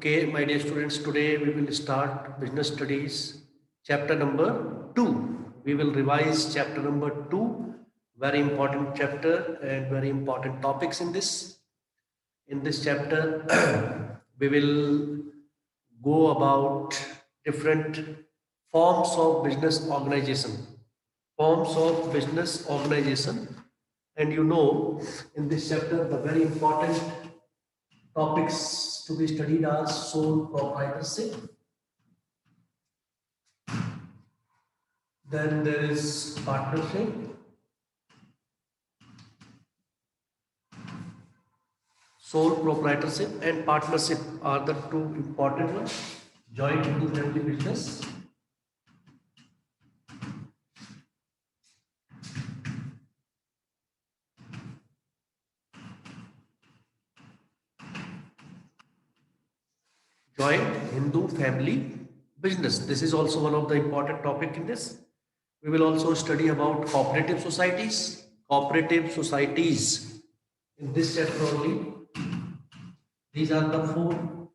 Okay, my dear students, today we will start business studies, chapter number 2. We will revise chapter number 2, very important chapter and very important topics in this. In this chapter, we will go about different forms of business organization. Forms of business organization. And you know, in this chapter, the very important topics to be studied are sole proprietorship. Then there is partnership. Sole proprietorship and partnership are the two important ones. Joint into family business. Joint Hindu family business. This is also one of the important topic in this. We will also study about cooperative societies. Cooperative societies in this chapter only. These are the four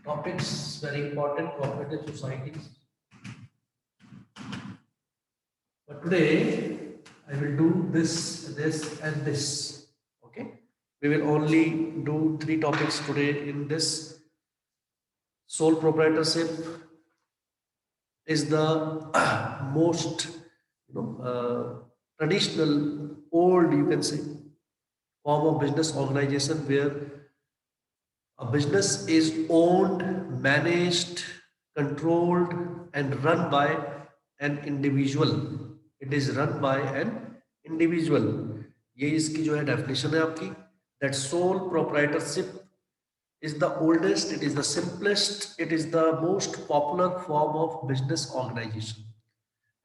topics, very important, cooperative societies. But today I will do this, and this. Okay. We will only do three topics today in this. Sole proprietorship is the most traditional, old, you can say, form of business organization where a business is owned, managed, controlled, and run by an individual. It is run by an individual. ये इसकी जो है definition है आपकी. That sole proprietorship is the oldest, it is the simplest, it is the most popular form of business organization.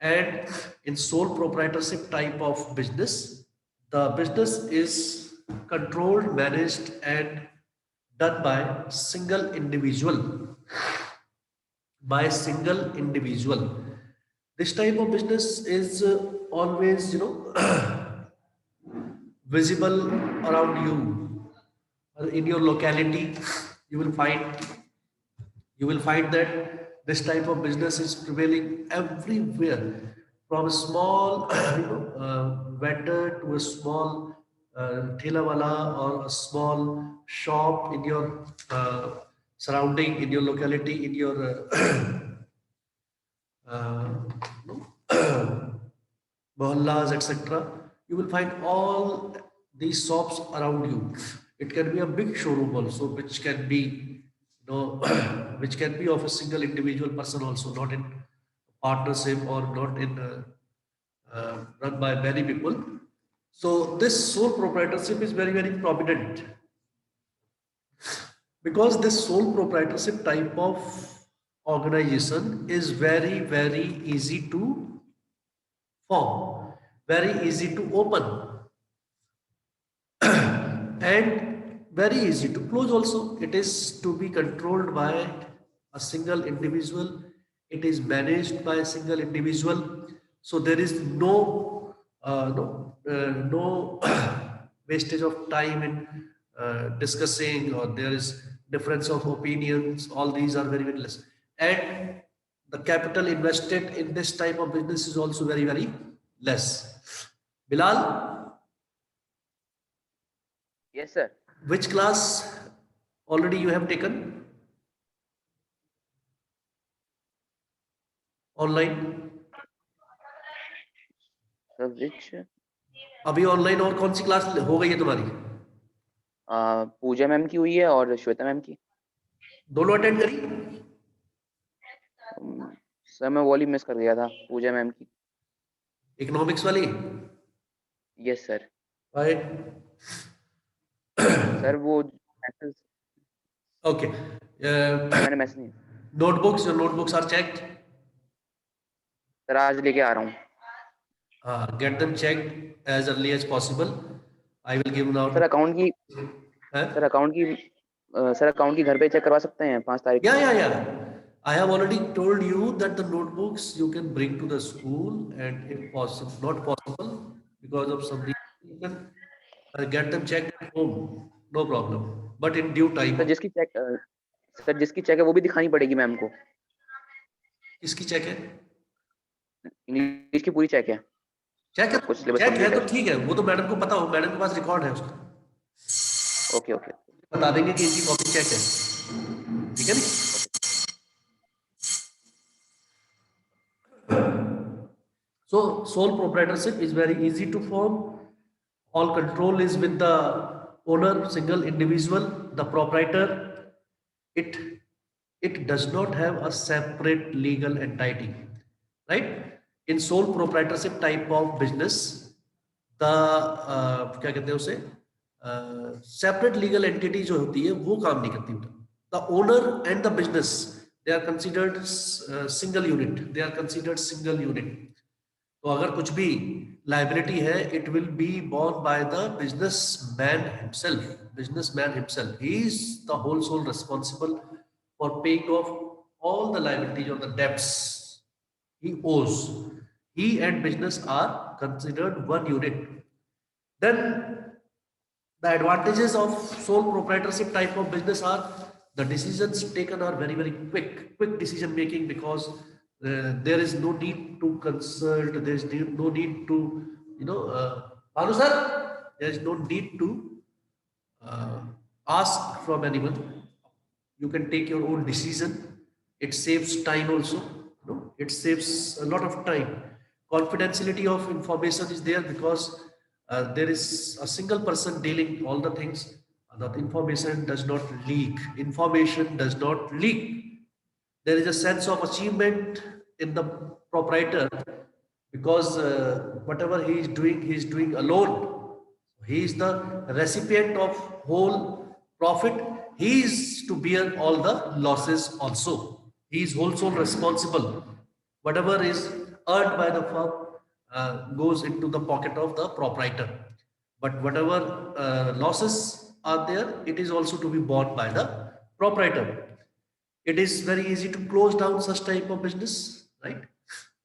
And in sole proprietorship type of business, the business is controlled, managed, and done by single individual. By a single individual. This type of business is always, visible around you. In your locality, you will find that this type of business is prevailing everywhere, from a small vendor to a small thela wala or a small shop in your surrounding, in your locality, in your mohallas, etc. You will find all these shops around you. It can be a big showroom also, which can be, which can be of a single individual person also, not in partnership or not in run by many people. So this sole proprietorship is very, very prominent because this sole proprietorship type of organization is very, very easy to form, very easy to open, and very easy to close also. It is to be controlled by a single individual. It is managed by a single individual. So there is no wastage of time in discussing, or there is difference of opinions. All these are very, very less. And the capital invested in this type of business is also very, very less. Bilal? Yes, sir. Which class already you have taken? Online? Sir, which? अभी online और कौन सी class हो गई है तुम्हारी? पूजा ma'am की हुई है और श्वेता मैम की. दोनों अटेंड करी? सर मैं वो वाली मिस कर गया था, पूजा मैम की. इकोनॉमिक्स वाली? Yes sir. Why? सर वो मैसेज. Okay. मैंने मैसेज नहीं. Notebooks, your notebooks are checked? Sir आज लेके आ रहा हूँ. Get them checked as early as possible. I will give now. Sir account की. सर अकाउंट की. सर अकाउंट की घर पे चेक करवा सकते हैं 5 तारीख. Yeah. I have already told you that the notebooks you can bring to the school, and if possible, not possible because of some reason, you can get them checked at home. No problem. But in due time. Sir जिसकी check sir जिसकी check है वो भी दिखानी पड़ेगी ma'am को? किसकी check है? इंग्लिश की पूरी चेक है, चेक है, सब कुछ सिलेबस चेक है कंप्लीट तो है। ठीक है, वो तो मैडम को पता हो, मैडम के पास रिकॉर्ड है उसका, ओके ओके। बता देंगे कि इनकी कॉपी चेक है, ठीक है नहीं? So sole proprietorship is very easy to form. All control is with the owner, single individual, the proprietor. It it does not have a separate legal entity, right? In sole proprietorship type of business, the क्या कहते हैं उसे, separate legal entity जो होती है वो काम नहीं करती उधर. The owner and the business, they are considered single unit. They are considered single unit. तो अगर कुछ भी लाइबिलिटी है, it will be borne by the businessman himself. Businessman himself, he is the whole sole responsible for paying off all the liabilities or the debts he owes. He and business are considered one unit. Then the advantages of sole proprietorship type of business are the decisions taken are very, very quick decision making, because there is no need to consult, there is no need to, Bhanu sir, there is no need to uh, ask from anyone. You can take your own decision. It saves time also. It saves a lot of time. Confidentiality of information is there because there is a single person dealing all the things. That information does not leak. Information does not leak. There is a sense of achievement in the proprietor, because whatever he is doing alone. He is the recipient of whole profit. He is to bear all the losses also. He is also responsible. Whatever is earned by the firm goes into the pocket of the proprietor. But whatever losses are there, it is also to be borne by the proprietor. It is very easy to close down such type of business, right?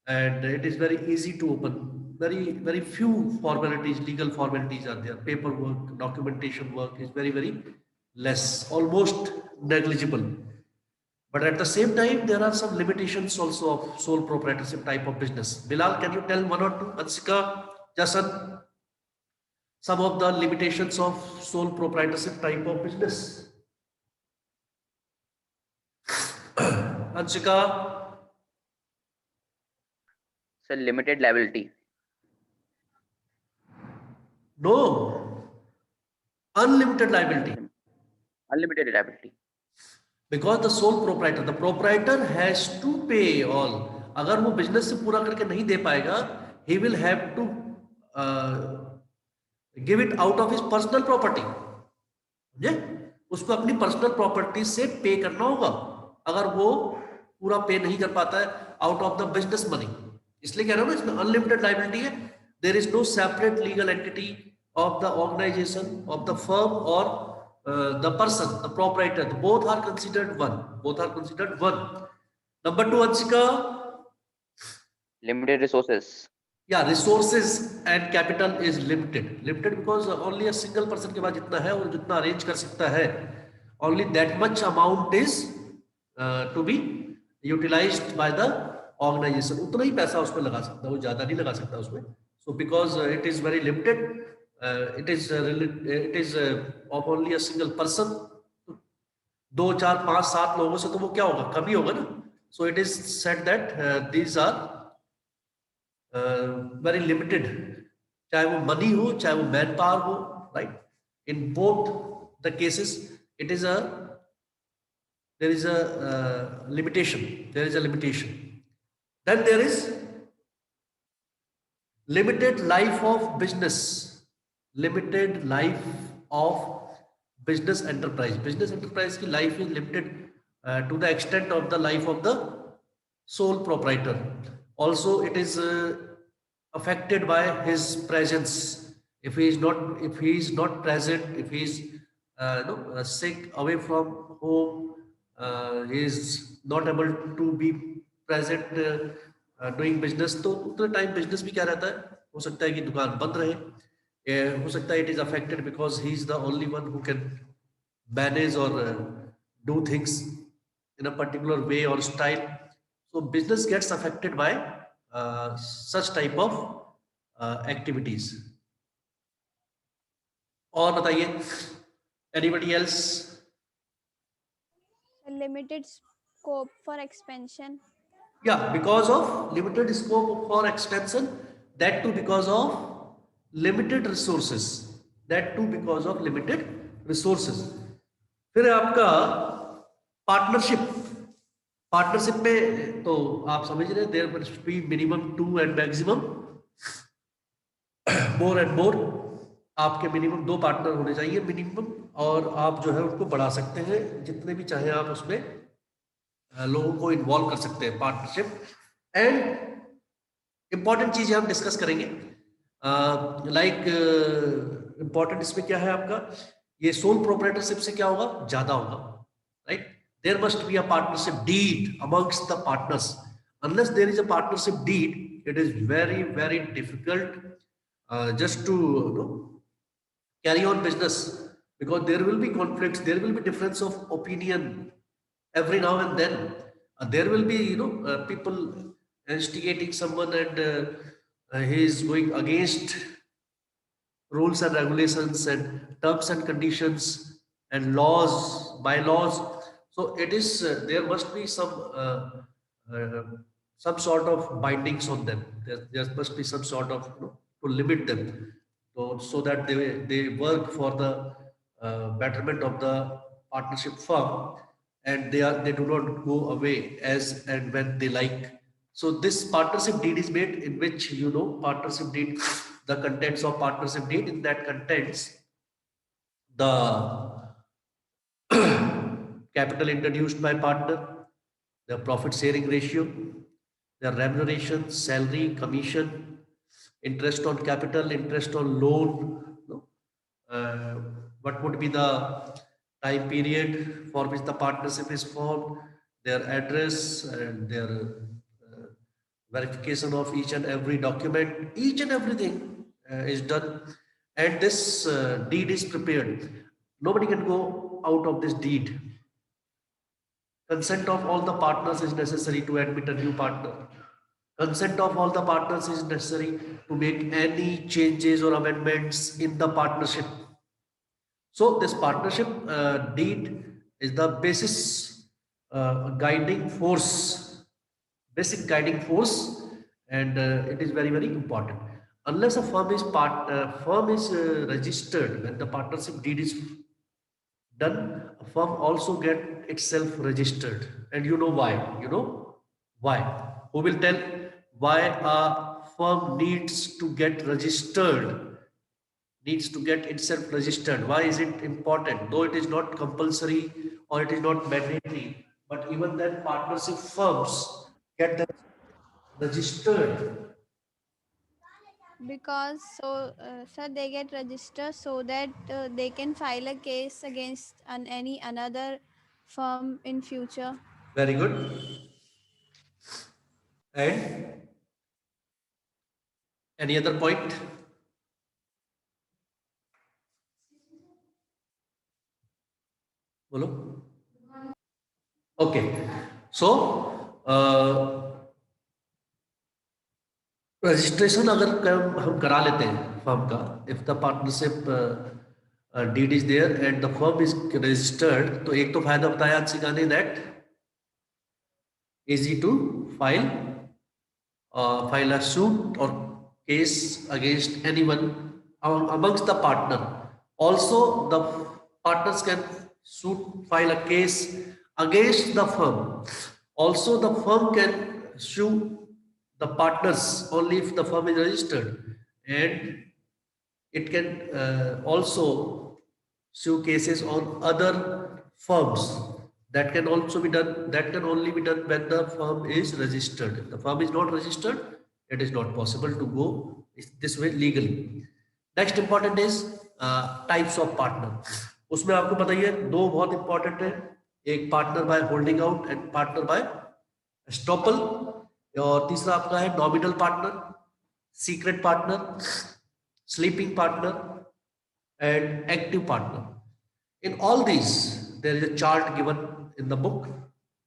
And it is very easy to open. Very few formalities, legal formalities are there. Paperwork, documentation work is very less, almost negligible. But at the same time, there are some limitations also of sole proprietorship type of business. Bilal, can you tell one or two? Ansika, Jasan, some of the limitations of sole proprietorship type of business. Ansika, sir limited liability. no, unlimited liability. Unlimited liability. Because the sole proprietor, the proprietor has to pay all. अगर वो business से पूरा करके नहीं दे पाएगा, he will have to give it out of his personal property. समझे? उसको अपनी पर्सनल प्रॉपर्टी से पे करना होगा अगर वो पूरा पे नहीं कर पाता है out of the business money. इसलिए कह रहा हूं ना, इसमें अनलिमिटेड लायबिलिटी है. There is no separate legal entity of the organisation of the firm और the person, the proprietor. Both are considered one. Both are considered one. Number two, Anshika. Limited resources. Yeah, resources and capital is limited. Limited because only a single person के पास जितना है और जितना arrange कर सकता है, only that much amount is to be utilized by the organization. उतना ही पैसा उसमें लगा सकता है, वो ज़्यादा नहीं लगा सकता उसमें. So because it is very limited, it is of only a single person. 2, 4, 5, 7 लोगों से तो वो क्या होगा, कभी होगा ना. So it is said that these are very limited, चाहे वो मनी हो चाहे वो मैन पावर हो, right. In both the cases it is there is a limitation. Then there is limited life of business. Limited life of business enterprise की life is limited to the extent of the life of the sole proprietor. Also it is affected by his presence. If he is not present, if he is sick, away from home, he is not able to be present doing business, तो उतने time business भी क्या रहता है, हो सकता है कि दुकान बंद रहे, हो सकता है it is affected because he is the only one who can manage और do things in a particular way or style. So business gets affected by such type of activities. और बताइए, anybody else? Limited scope for expansion. Yeah, because of limited scope for expansion, that too because of limited resources, that too because of limited resources. फिर आपका partnership, partnership में तो आप समझ रहे हैं, there must be minimum 2 and maximum more and more, आपके minimum 2 partner होने चाहिए मिनिमम, और आप जो है उनको बढ़ा सकते हैं जितने भी चाहे आप उसमें लोगों को इन्वॉल्व कर सकते हैं पार्टनरशिप। एंड इंपॉर्टेंट चीजें हम डिस्कस करेंगे, लाइक इंपॉर्टेंट इसमें क्या है आपका, ये सोल प्रोप्राइटरशिप से क्या होगा, ज्यादा होगा, right. There must be a partnership deed amongst the partners, unless there is a partnership deed it is very very difficult just to carry on business, because there will be conflicts, there will be difference of opinion every now and then. There will be people instigating someone, and he is going against rules and regulations and terms and conditions and laws, bylaws. So it is there must be uh, some sort of bindings on them. There must be some sort of to limit them, so that they work for the betterment of the partnership firm, and they do not go away as and when they like. So this partnership deed is made, in which partnership deed, the contents of partnership deed, in that contents the capital introduced by partner, the profit sharing ratio, the remuneration, salary, commission, interest on capital, interest on loan, uh, what would be the time period for which the partnership is formed, their address, and their verification of each and every document, each and everything is done, and this deed is prepared. Nobody can go out of this deed. Consent of all the partners is necessary to admit a new partner. Consent of all the partners is necessary to make any changes or amendments in the partnership. So this partnership deed is the basis guiding force, basic guiding force, and it is very very important. Unless a firm is registered, when the partnership deed is done, a firm also get itself registered, and you know why? You know why? Who will tell why a firm needs to get registered? Needs to get itself registered. Why is it important? Though it is not compulsory or it is not mandatory, but even then partnership firms get them registered. Because sir, they get registered so that they can file a case against any another firm in future. Very good. And any other point? Bolo? Okay. So registration अगर हम करा लेते हैं firm का, if the partnership deed is there and the firm is registered, तो एक तो फायदा बताया आज सिखाने, that easy to file a suit or case against anyone amongst the partner. Also the partners can file a case against the firm. Also the firm can sue the partners only if the firm is registered, and it can also sue cases on other firms. That can also be done, that can only be done when the firm is registered. If the firm is not registered, it is not possible to go this way legally. Next important is types of partner. उसमें आपको बताइए दो बहुत important है, एक partner by holding out and partner by estoppel, और तीसरा आपका है nominal partner, secret partner, sleeping partner, and active partner. In all these, there is a chart given in the book,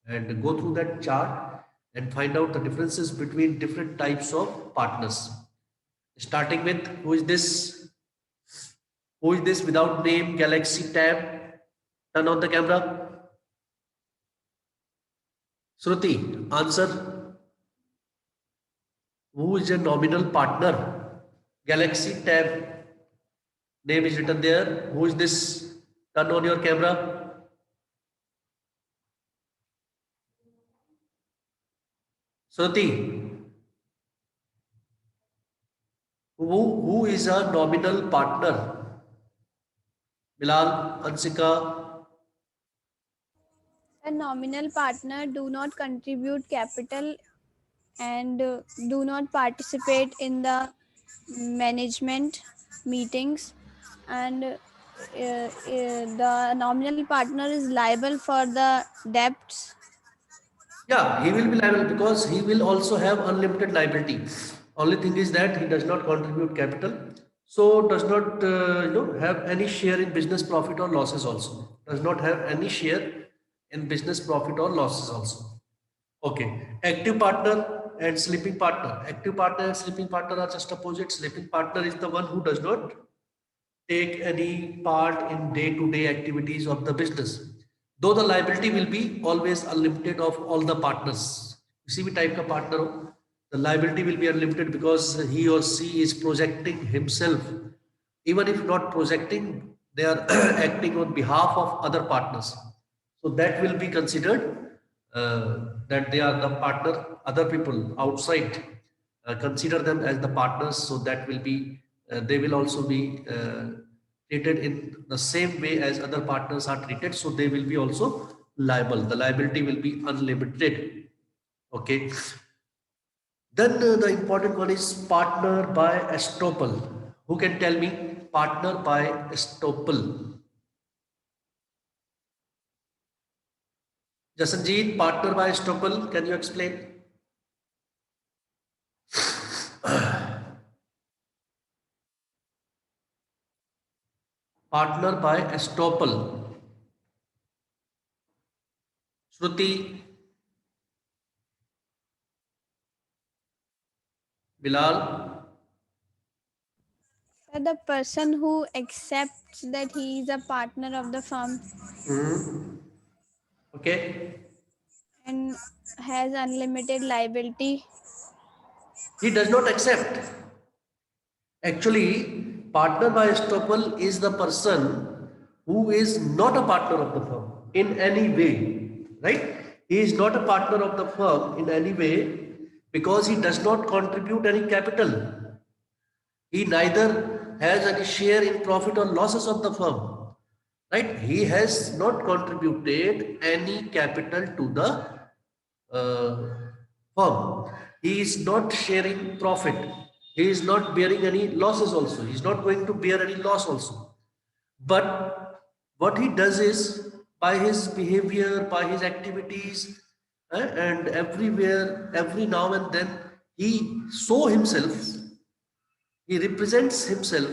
and go through that chart and find out the differences between different types of partners. Starting with, who is this? Who is this without name? Galaxy Tab. Turn on the camera. Shruti, answer. Who is a nominal partner? Galaxy Tab. Name is written there. Who is this? Turn on your camera. Shruti, who is a nominal partner? Bilal, Ansika. A nominal partner do not contribute capital and do not participate in the management meetings, and the nominal partner is liable for the debts. Yeah, he will be liable because he will also have unlimited liability. Only thing is that he does not contribute capital, so does not have any share in business profit or losses also. Does not have any share in business profit or losses also. Okay, active partner and sleeping partner. Active partner and sleeping partner are just opposite. Sleeping partner is the one who does not take any part in day-to-day activities of the business. Though the liability will be always unlimited of all the partners. किसी भी type का partner हो, the liability will be unlimited because he or she is projecting himself. Even if not projecting, they are acting on behalf of other partners. So that will be considered that they are the partner. Other people outside consider them as the partners. So that will be they will also be treated in the same way as other partners are treated. So they will be also liable. The liability will be unlimited. Okay. Then the important one is partner by estoppel. Who can tell me partner by estoppel? Jasanjeet, partner by estoppel. Can you explain? Partner by estoppel. Shruti, Bilal. The person who accepts that he is a partner of the firm Okay. and has unlimited liability. He does not accept. Actually, partner by estoppel is the person who is not a partner of the firm in any way, right? He is not a partner of the firm in any way because he does not contribute any capital. He neither has any share in profit or losses of the firm, right? He has not contributed any capital to the firm. He is not sharing profit. He is not bearing any losses also. He is not going to bear any loss also. But what he does is by his behavior, by his activities, and everywhere, every now and then, he show himself, he represents himself,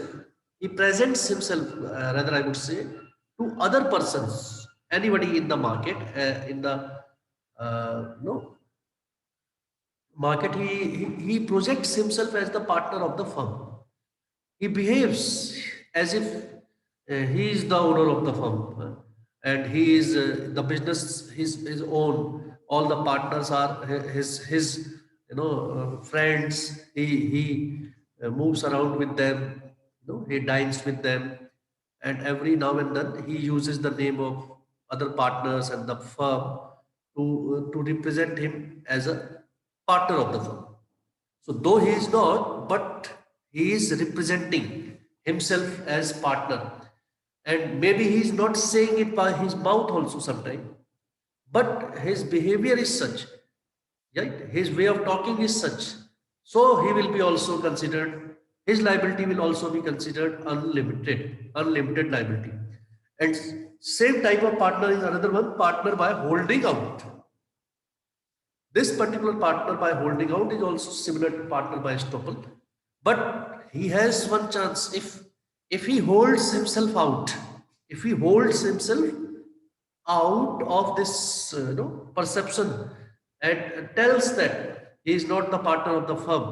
he presents himself, rather I would say, to other persons, anybody in the market, in the no market, he projects himself as the partner of the firm. He behaves as if he is the owner of the firm and he is the business his own. All the partners are his friends. He moves around with them. He dines with them, and every now and then he uses the name of other partners and the firm to represent him as a partner of the firm. So though he is not, but he is representing himself as partner. And maybe he is not saying it by his mouth also sometime, but his behavior is such, right? His way of talking is such. So he will be also considered, his liability will also be considered unlimited liability. And same type of partner is another one, partner by holding out. This particular partner by holding out is also similar to partner by estoppel, but he has one chance. If he holds himself out, if he holds himself out of this perception and tells that he is not the partner of the firm,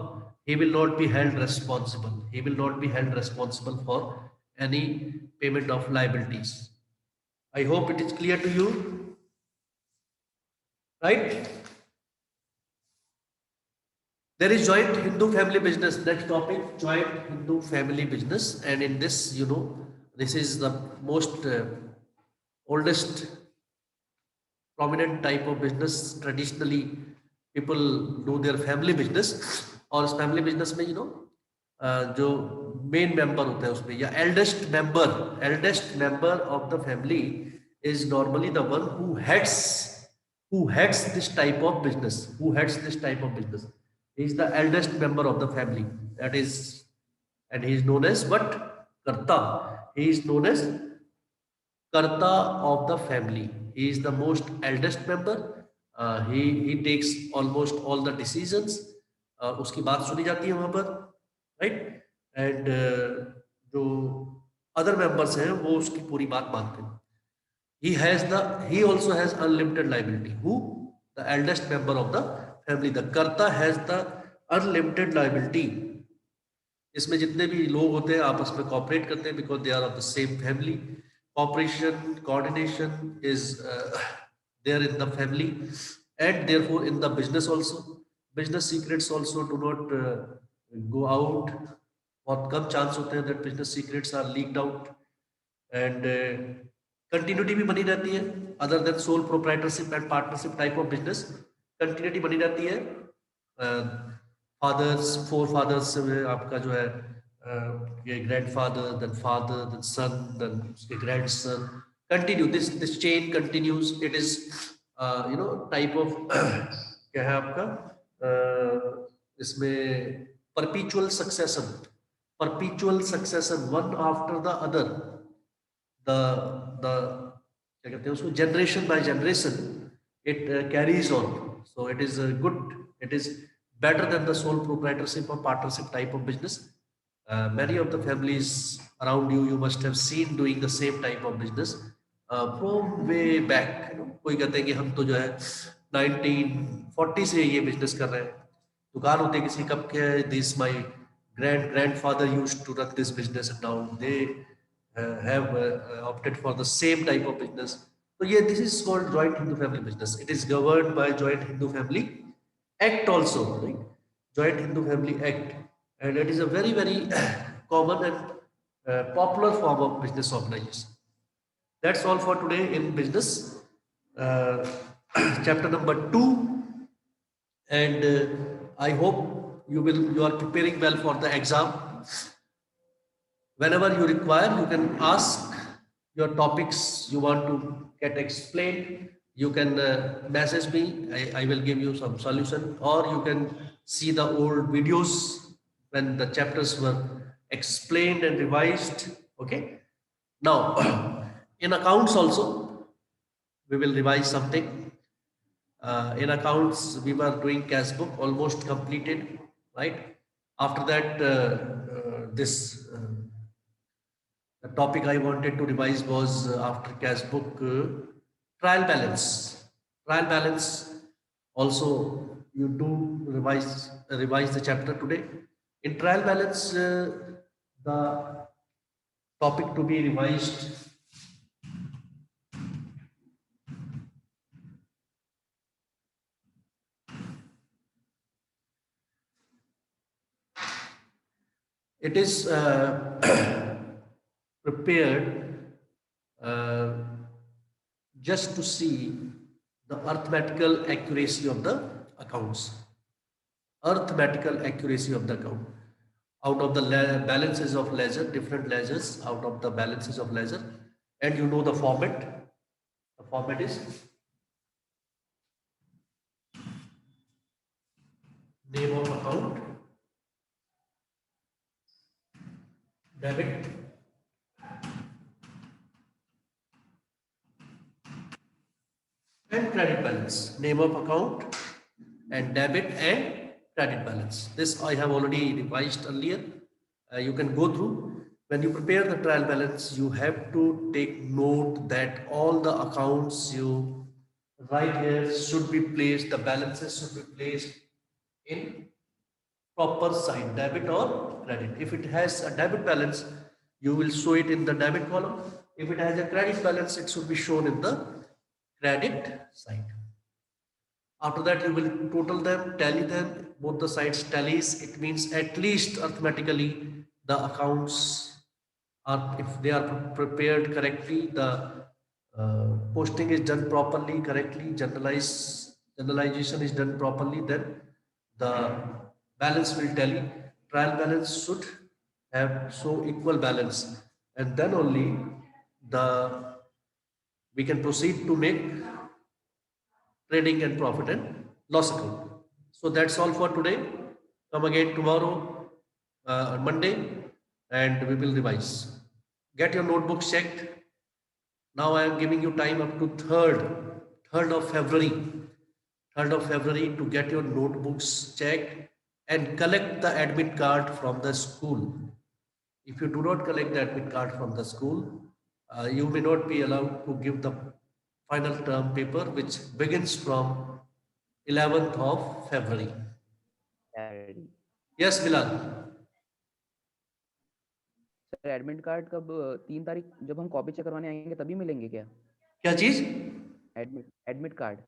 he will not be held responsible. He will not be held responsible for any payment of liabilities. I hope it is clear to you, right? There is joint Hindu family business. Next topic, joint Hindu family business. And in this, this is the most oldest prominent type of business. Traditionally, people do their family business. और इस family business में जो main member होता है उसमें या eldest member of the family is normally the one who heads this type of business. He is the eldest member of the family. That is, and he is known as what? Karta. He is known as Karta of the family. He is the most eldest member. He takes almost all the decisions. उसकी बात सुनी जाती है वहां पर, right? And जो other members हैं वो उसकी पूरी बात मानते हैं. He also has unlimited liability. Who? The eldest member of the family. The Karta has the unlimited liability. इसमें जितने भी लोग होते हैं आपस में cooperate करते हैं because they are of the same family. Cooperation, coordination is there in the family, and therefore in the business also. Business secrets also do not go out. बहुत कम chance होते हैं that business secrets are leaked out, and continuity भी बनी रहती है. Other than sole proprietorship and partnership type of business, continuity बनी रहती है. Forefathers से आपका जो है ये grandfather, then father, then son, then उसके grandson. Continue. This chain continues. It is type of क्या है आपका इसमें perpetual succession, one after the other. The क्या कहते हैं उसको generation by generation it carries on. So it is good. It is better than the sole proprietorship or partnership type of business. Many of the families around you must have seen doing the same type of business from way back. कोई कहते हैं कि हम तो जो है 1940 से ये बिजनेस कर रहे हैं. दुकान होते किसी कब के है. This my grandfather used to run this business and now they have opted for the same type of business. So yeah, this is called joint Hindu family business. It is governed by Joint Hindu Family Act also, right? Joint Hindu Family Act, and it is a very common and popular form of business organization. That's all for today in business, chapter number 2, and I hope you are preparing well for the exam. Whenever you require, you can ask your topics you want to get explained. You can message me. I will give you some solution, or you can see the old videos when the chapters were explained and revised. Okay. Now, in accounts also, we will revise something. In accounts, we were doing cash book, almost completed, right? After that, the topic I wanted to revise was after cash book, trial balance. Trial balance also you do revise the chapter today. In trial balance, the topic to be revised it is prepared just to see the arithmetical accuracy of the accounts. Arithmetical accuracy of the account. Out of the balances of ledger, different ledgers, out of the balances of ledger, and you know the format. The format is name of account, debit, and credit balance. Name of account and debit and credit balance. This I have already revised earlier. You can go through. when you prepare the trial balance, you have to take note that all the accounts you write here should be placed, the balances should be placed in proper sign, debit or credit. If it has a debit balance, you will show it in the debit column. If it has a credit balance, it should be shown in the credit side. After that, you will total them, tally them, both the sides tallies. It means at least arithmetically the accounts are, if they are prepared correctly, the posting is done properly, correctly, generalization is done properly, then the balance will tally. Trial balance should have so equal balance, and then only the we can proceed to make trading and profit and loss account. So that's all for today. Come again tomorrow, on Monday, and we will revise. Get your notebooks checked. Now I am giving you time up to 3rd of February, 3rd of February to get your notebooks checked and collect the admit card from the school. If you do not collect the admit card from the school, you may not be allowed to give the final term paper, which begins from 11th of February. Ready. Yes, Bilal. Sir admit card कब 3 तारीख जब हम copy check करवाने आएंगे तभी मिलेंगे क्या? क्या चीज? Admit card.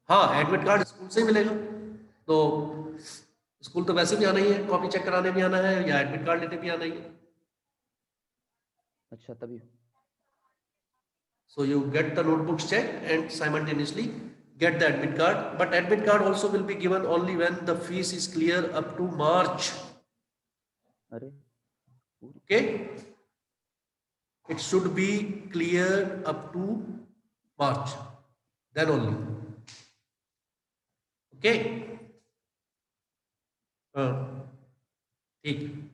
हाँ, एडमिट कार्ड स्कूल से ही मिलेगा। तो स्कूल तो वैसे भी आना ही है, कॉपी चेक कराने भी आना है या एडमिट कार्ड लेने भी आना ही है। अच्छा, तभी। So you get the notebooks checked and simultaneously get the admit card. But admit card also will be given only when the fees is clear up to March. अरे Okay? It should be clear up to March. Then only. Okay? ठीक।